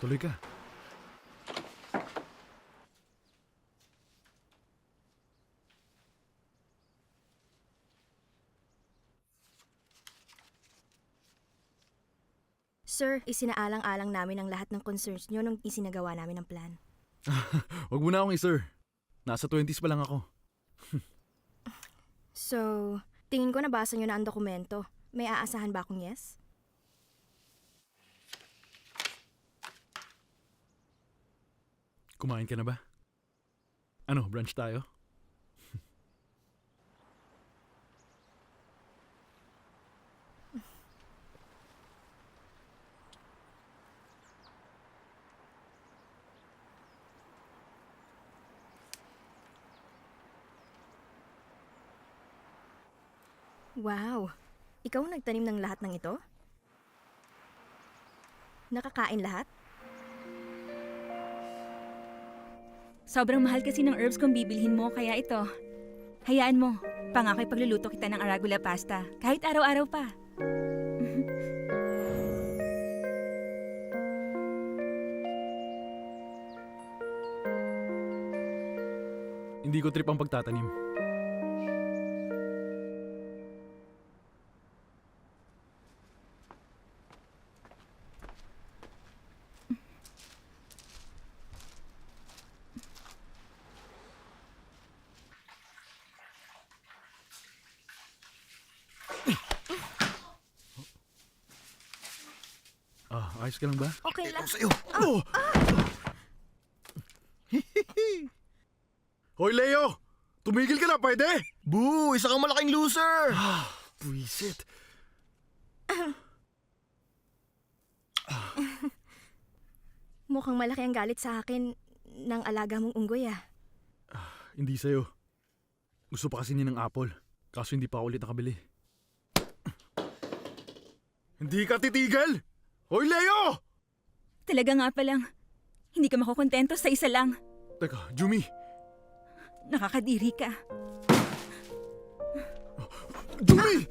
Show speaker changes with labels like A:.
A: Tuloy ka.
B: Sir, isinaalang-alang namin ang lahat ng concerns nyo nung isinagawa namin ang plan.
A: Huwag mo na akong i-sir. Nasa 20s pa lang ako.
B: So, tingin ko nabasa nyo na ang dokumento. May aasahan ba akong yes?
A: Kumain ka na ba? Ano, brunch tayo?
B: Wow! Ikaw ang nagtanim ng lahat ng ito? Nakakain lahat?
C: Sobrang mahal kasi ng herbs kung bibilhin mo, kaya ito. Hayaan mo, pangako'y pagluluto kita ng arugula pasta, kahit araw-araw pa.
A: Hindi ko trip ang pagtatanim. Ayos ka lang ba?
B: Okay lang.
A: Sa'yo! Oh! Hoy, Leo! Tumigil ka na, pwede?
D: Boo! Isa kang malaking loser!
A: Buisit.
B: Mukhang malaki ang galit sa akin ng alaga mong unggoy ah.
A: Hindi sa'yo. Gusto pa kasi niya ng apple. Kaso hindi pa ako ulit nakabili. Hindi ka titigil! Hoy, Leo!
C: Talaga nga pa lang, hindi ka makukontento sa isa lang.
A: Teka, Jumi.
C: Nakakadiri ka.
A: Jumi!